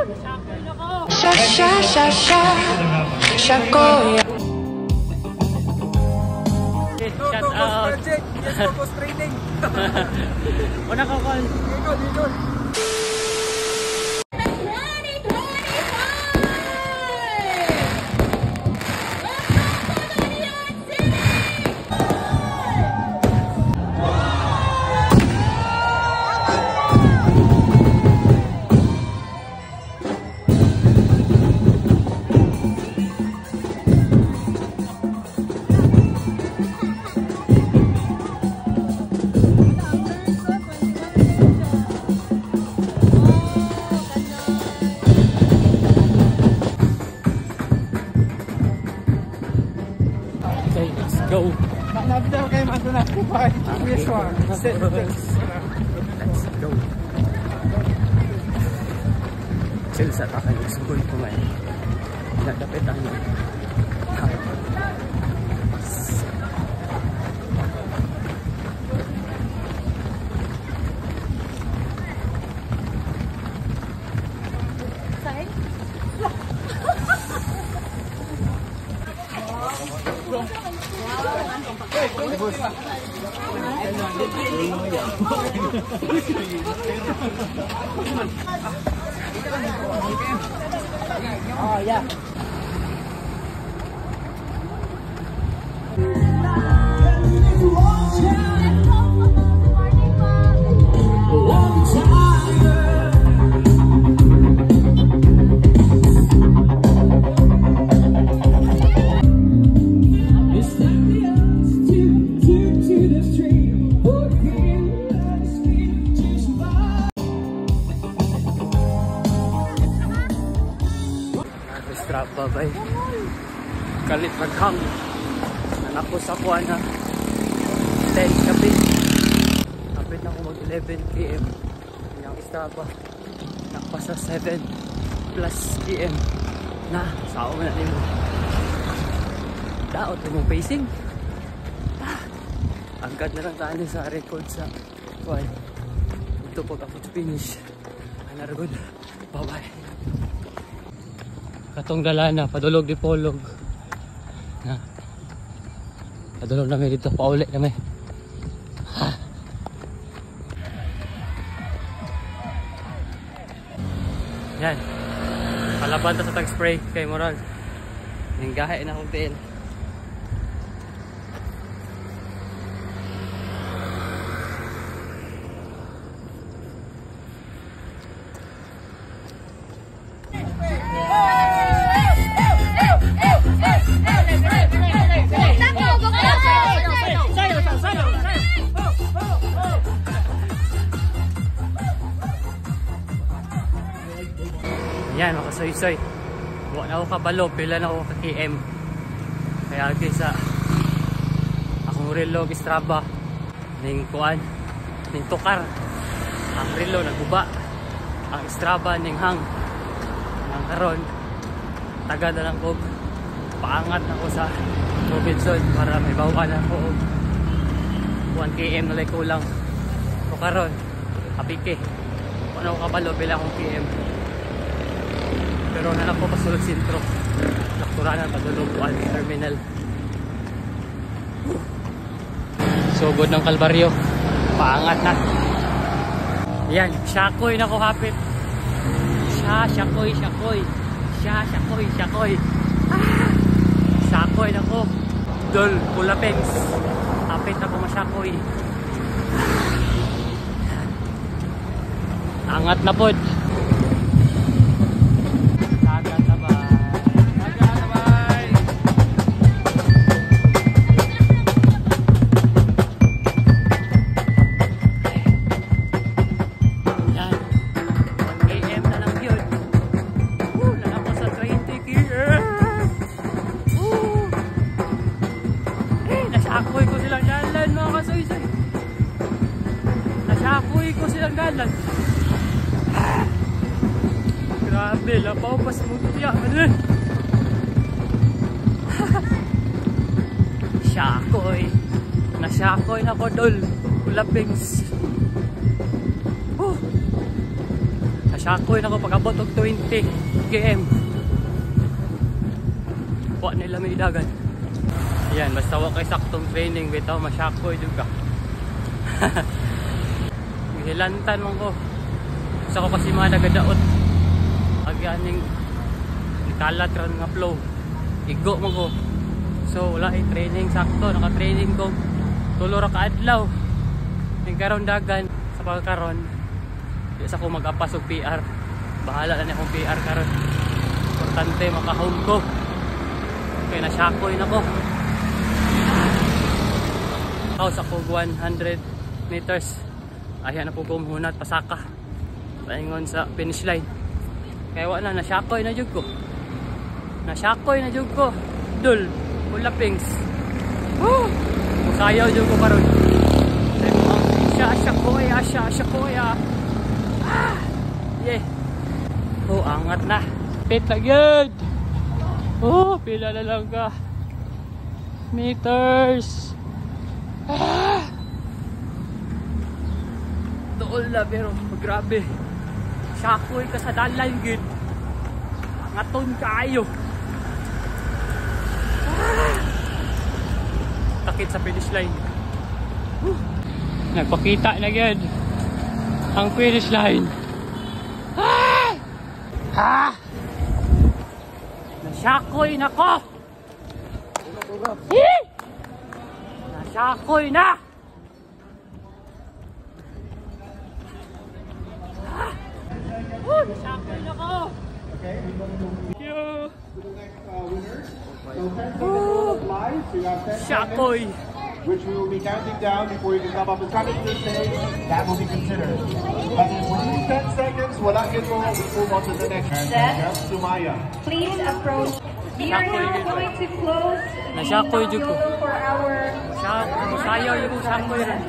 Sha sha sha sha Shakoy. Shout out. Focus training. Una ko call. Dito. Go! Nakabitaw kayo maso na. This one. Let's go! Chill sa takay. Sugol ko ngayon. Nagdapit ang Oh yeah. Strapa bay kalit maghang anak ko sa kuha na 10 kapit kapit na ko mag 11 km yung Strapa nakpasa 7 plus km na sao na din mo daot mong pacing agad na lang tayo sa record sa kuha ito po ako to finish anaragod bye bye. Katong dala na, padulog di polog. Na. Padulog namin dito, pauli namin. Ha. Yan. Palaban ta sa tag-spray kay Moral. Ninggahe na akong tiin. Yan, makasoy-soy. Huwag na ako kabalo, pila na ako ka-KM. Kaya sa akong relo, Strava, ning kuan, ning tukar. Ang relo, naguba. Ang Strava, ning hang. Ang karon, taga na lang ko. Paangat na ko sa Robinson para may bawakan ako. 1 km na lang kulang. So karon, kapike. Huwag na ako kabalo, pila akong KM. Pero nalang ko pasulod sintro. Naktura na padulog terminal. Sugod ng Kalbaryo. Paangat na. Yan, Shakoy na ko hapit. Shakoy. Shakoy. Ah! Shakoy na ko. Dol, Pulapengs. Hapit na ko masyakoy. Angat na pod. Nasyakoy ko silang galan. Grabe, lapaw pas mutya. Shakoy. Nasyakoy na ko dol. Pulapings. Nasyakoy na ko pag-abot og 20 km. Wa nila may dagan. Ayan, basta wa kay saktong training bitaw masyakoy jud ka. Hilantan man ko. Sa ko kasi mga nagadaot. Agyaning nikalat ron nga flow. Igo man ko. So wala ay training sakto, naka-training ko 3 ra ka adlaw. Ning karon dagan sa pagkaron. Di sa ko mag-apas og PR. Bahala na ni akong PR karon. Importante maka-home ko. Kaya nasyakoy na ko. Ako sa kog 100 meters. Ayan na po gumhunat pasaka. Paingon sa finish line. Kaya wala nasyakoy na jud ko. Nasyakoy na jud ko. Dul, pula pings. Woo! Musayaw jud ko karon. Asya koya. Ah! Yeah. Oh, angat na. Pit na gyud. Oh, pila na lang ka. Meters. Ah! Dool na pero grabe. Syakoy ka sa dalan gid. Angaton kaayo. Ah! Takit sa finish line. Nagpakita na gid ang finish line. Ah! Ha! Nasyakoy na ko! Nasyakoy na! Ah! Nasyakoy na ko! Thank you! Syakoy! Which we will be counting down before you can come up and come into the stage. That will be considered. But in within 10 seconds, wala kita, we move on to the next. Set. Sumaya. Please approach. We are now going to close Nasyakoy the jud ko. door for our Sayaw yung syakoy rin.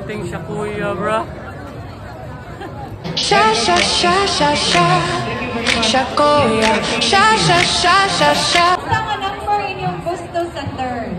Ting siya kuya, bro. Sha sha sha sha sha Shakoya. Sha sha sha sha sha. Basta nga number inyong gusto sa third.